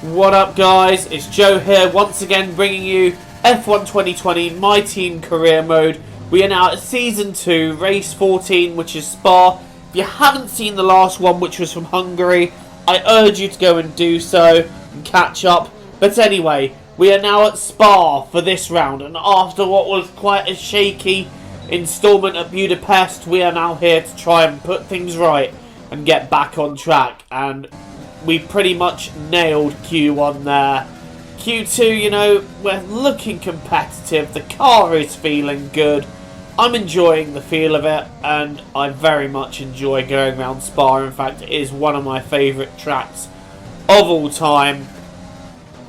What up guys, it's Joe here once again bringing you F1 2020 My Team Career Mode. We are now at Season 2, Race 14, which is Spa. If you haven't seen the last one, which was from Hungary, I urge you to go and do so and catch up. But anyway, we are now at Spa for this round, and after what was quite a shaky installment at Budapest, we are now here to try and put things right and get back on track. And we pretty much nailed Q1 there. Q2, you know, we're looking competitive. The car is feeling good. I'm enjoying the feel of it, and I very much enjoy going around Spa. In fact, it is one of my favourite tracks of all time.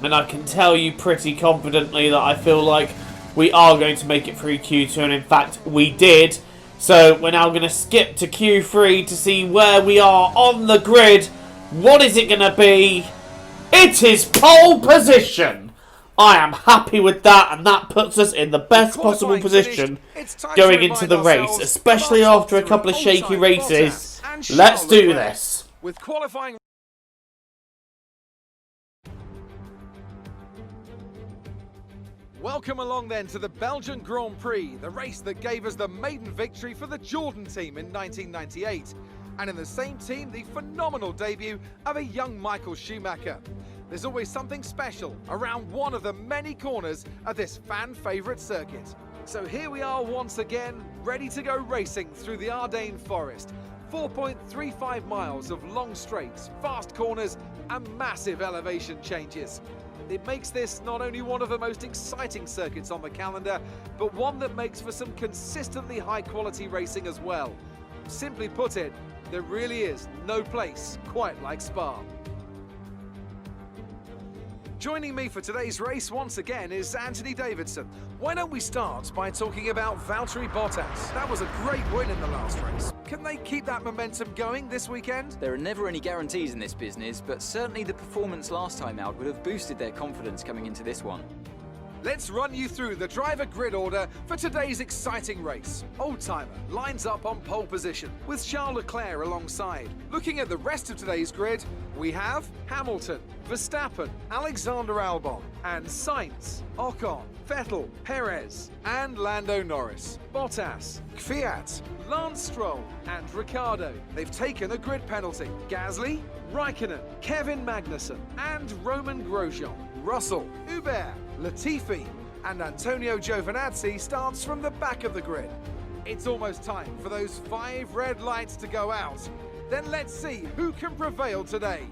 And I can tell you pretty confidently that I feel like we are going to make it through Q2, and in fact, we did. So we're now going to skip to Q3 to see where we are on the grid. What is it going to be? It is pole position! I am happy with that, and that puts us in the best possible position going into the race, especially after a couple of shaky races. Let's do this. With qualifying. Welcome along then to the Belgian Grand Prix, the race that gave us the maiden victory for the Jordan team in 1998. And in the same team, the phenomenal debut of a young Michael Schumacher. There's always something special around one of the many corners of this fan-favourite circuit. So here we are once again, ready to go racing through the Ardennes Forest. 4.35 miles of long straights, fast corners and massive elevation changes. It makes this not only one of the most exciting circuits on the calendar, but one that makes for some consistently high-quality racing as well. Simply put it, there really is no place quite like Spa. Joining me for today's race once again is Anthony Davidson. Why don't we start by talking about Valtteri Bottas? That was a great win in the last race. Can they keep that momentum going this weekend? There are never any guarantees in this business, but certainly the performance last time out would have boosted their confidence coming into this one. Let's run you through the driver grid order for today's exciting race. Oldtimer lines up on pole position with Charles Leclerc alongside. Looking at the rest of today's grid, we have Hamilton, Verstappen, Alexander Albon, and Sainz, Ocon, Vettel, Perez, and Lando Norris. Bottas, Kvyat, Lance Stroll, and Ricciardo. They've taken a grid penalty. Gasly, Raikkonen, Kevin Magnussen, and Roman Grosjean. Russell, Hubert, Latifi, and Antonio Giovinazzi starts from the back of the grid. It's almost time for those 5 red lights to go out. Then let's see who can prevail today.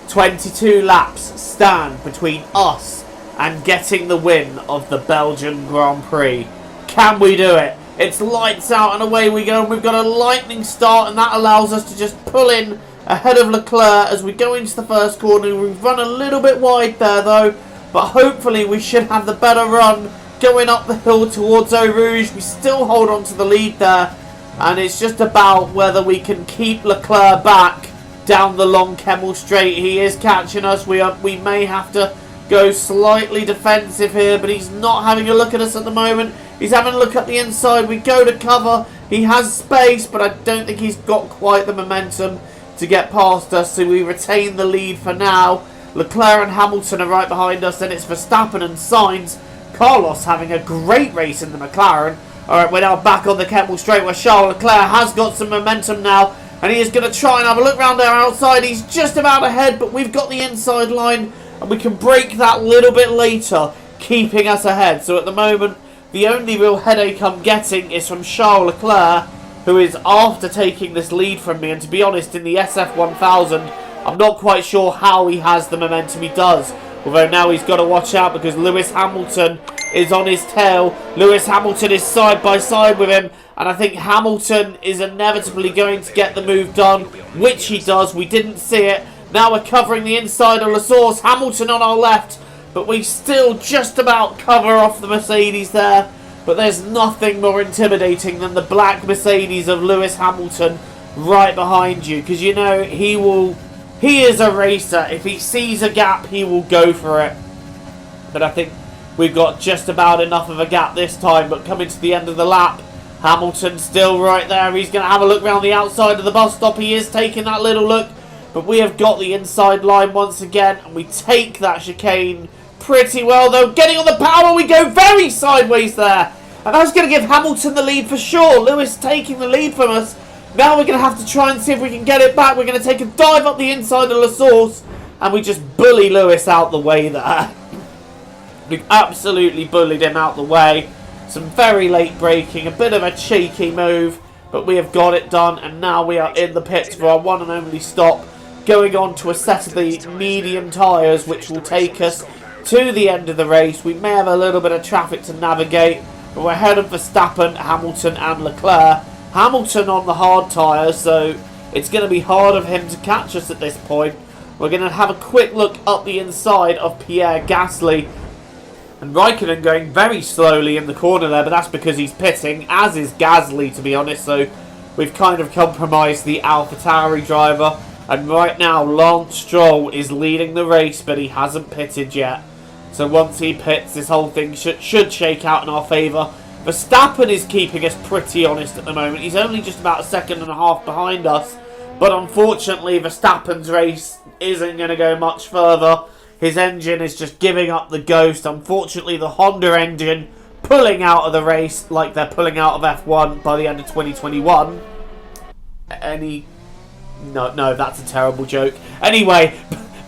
"22 laps stand between us and getting the win of the Belgian Grand Prix. Can we do it? It's lights out and away we go, and we've got a lightning start, and that allows us to just pull in ahead of Leclerc as we go into the first corner. We've run a little bit wide there though, but hopefully we should have the better run going up the hill towards Eau Rouge. We still hold on to the lead there, and it's just about whether we can keep Leclerc back down the long Kemmel straight. He is catching us. We may have to go slightly defensive here, but he's not having a look at us at the moment. He's having a look at the inside. We go to cover. He has space, but I don't think he's got quite the momentum to get past us, so we retain the lead for now. Leclerc and Hamilton are right behind us, and it's Verstappen and Sainz. Carlos having a great race in the McLaren. Alright, we're now back on the Kemmel straight where Charles Leclerc has got some momentum now, and he is going to try and have a look round there outside. He's just about ahead, but we've got the inside line, and we can break that little bit later, keeping us ahead. So at the moment, the only real headache I'm getting is from Charles Leclerc, who is after taking this lead from me. And to be honest, in the SF1000, I'm not quite sure how he has the momentum he does. Although now he's got to watch out because Lewis Hamilton is on his tail. Lewis Hamilton is side by side with him, and I think Hamilton is inevitably going to get the move done, which he does. We didn't see it. Now we're covering the inside of La Source. Hamilton on our left, but we still just about cover off the Mercedes there. But there's nothing more intimidating than the black Mercedes of Lewis Hamilton right behind you, because you know he will He is a racer. If he sees a gap, he will go for it. But I think we've got just about enough of a gap this time. But coming to the end of the lap, Hamilton still right there. He's going to have a look around the outside of the bus stop. He is taking that little look. But we have got the inside line once again. And we take that chicane pretty well, though. Getting on the power, we go very sideways there. And that's going to give Hamilton the lead for sure. Lewis taking the lead from us. Now we're going to have to try and see if we can get it back. We're going to take a dive up the inside of La Source. And we just bully Lewis out the way there. We absolutely bullied him out the way. Some very late braking. A bit of a cheeky move. But we have got it done. And now we are in the pits for our one and only stop. Going on to a set of the medium tyres, which will take us to the end of the race. We may have a little bit of traffic to navigate. But we're ahead of Verstappen, Hamilton and Leclerc. Hamilton on the hard tyres, so it's going to be hard of him to catch us at this point. We're going to have a quick look up the inside of Pierre Gasly. And Raikkonen going very slowly in the corner there, but that's because he's pitting, as is Gasly, to be honest. So we've kind of compromised the AlphaTauri driver. And right now, Lance Stroll is leading the race, but he hasn't pitted yet. So once he pits, this whole thing should shake out in our favour. Verstappen is keeping us pretty honest at the moment. He's only just about a second and a half behind us. But unfortunately, Verstappen's race isn't going to go much further. His engine is just giving up the ghost. Unfortunately, the Honda engine pulling out of the race like they're pulling out of F1 by the end of 2021. No, that's a terrible joke. Anyway,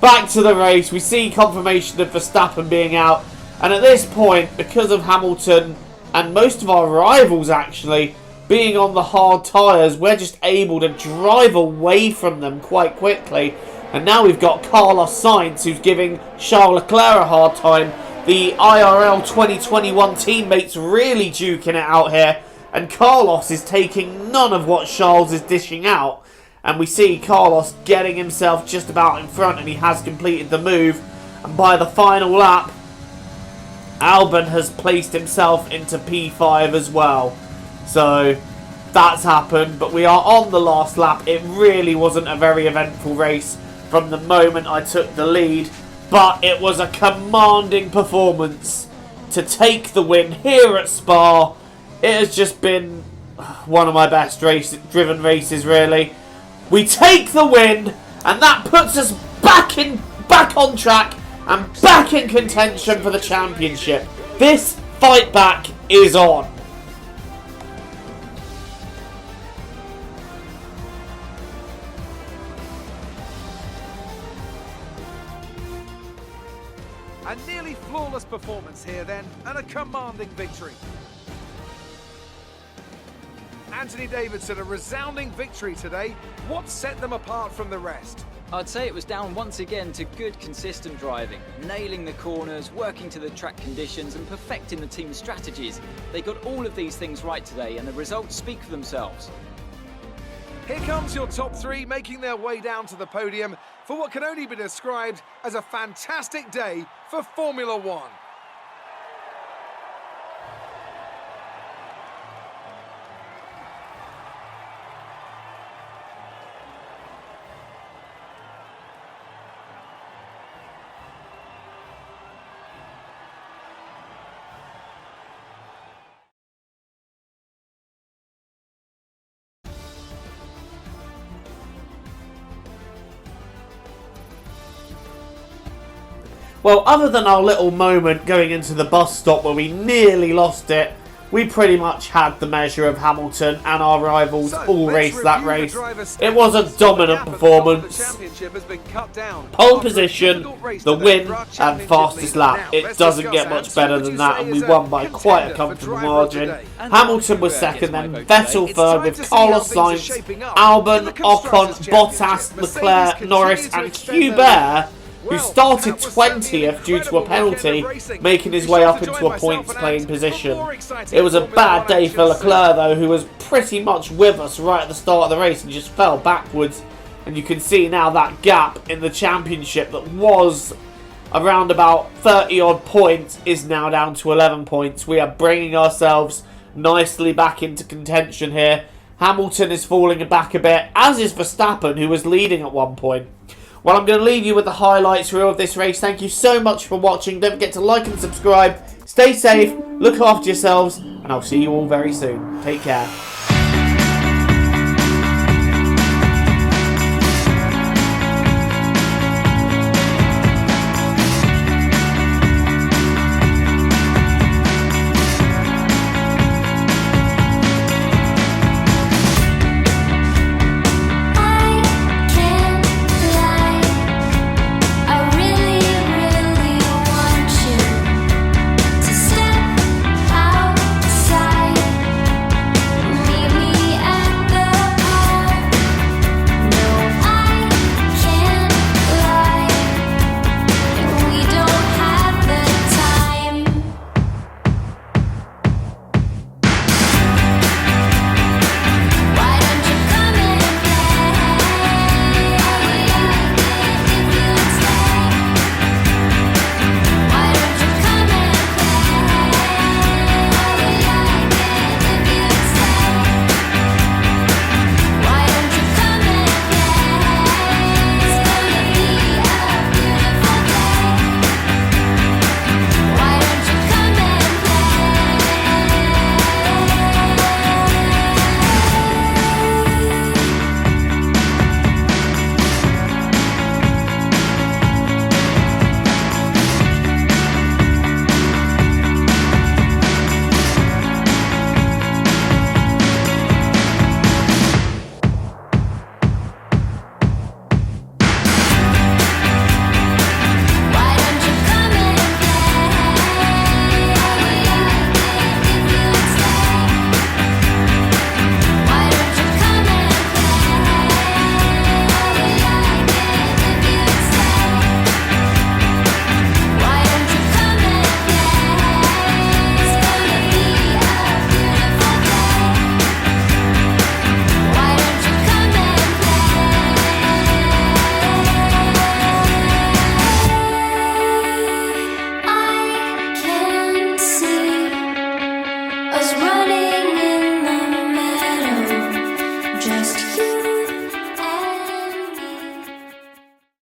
back to the race. We see confirmation of Verstappen being out. And at this point, because of Hamilton and most of our rivals actually being on the hard tyres, we're just able to drive away from them quite quickly. And now we've got Carlos Sainz, who's giving Charles Leclerc a hard time. The IRL 2021 teammates really duking it out here. And Carlos is taking none of what Charles is dishing out. And we see Carlos getting himself just about in front, and he has completed the move. And by the final lap, Albon has placed himself into P5 as well. So that's happened, but we are on the last lap. It really wasn't a very eventful race from the moment I took the lead, but it was a commanding performance to take the win here at Spa. It has just been one of my best driven races, really. We take the win, and that puts us back on track and back in contention for the championship. This fight back is on. A nearly flawless performance here then, and a commanding victory. Anthony Davidson, a resounding victory today. What set them apart from the rest? I'd say it was down once again to good, consistent driving, nailing the corners, working to the track conditions and perfecting the team's strategies. They got all of these things right today, and the results speak for themselves. Here comes your top three making their way down to the podium for what can only be described as a fantastic day for Formula One. Well, other than our little moment going into the bus stop where we nearly lost it, we pretty much had the measure of Hamilton and our rivals all race that race. It was a dominant performance. Pole position, the win, and fastest lap. It doesn't get much better than that, and we won by quite a comfortable margin. Hamilton was second, then Vettel third with Carlos Sainz, Albon, Ocon, Bottas, Leclerc, Norris, and Hubert, who started 20th due to a penalty, making his way up into a points-playing position. It was a bad day for Leclerc, though, who was pretty much with us right at the start of the race and just fell backwards. And you can see now that gap in the championship that was around about 30-odd points is now down to 11 points. We are bringing ourselves nicely back into contention here. Hamilton is falling back a bit, as is Verstappen, who was leading at one point. Well, I'm going to leave you with the highlights reel of this race. Thank you so much for watching. Don't forget to like and subscribe. Stay safe, look after yourselves, and I'll see you all very soon. Take care. Running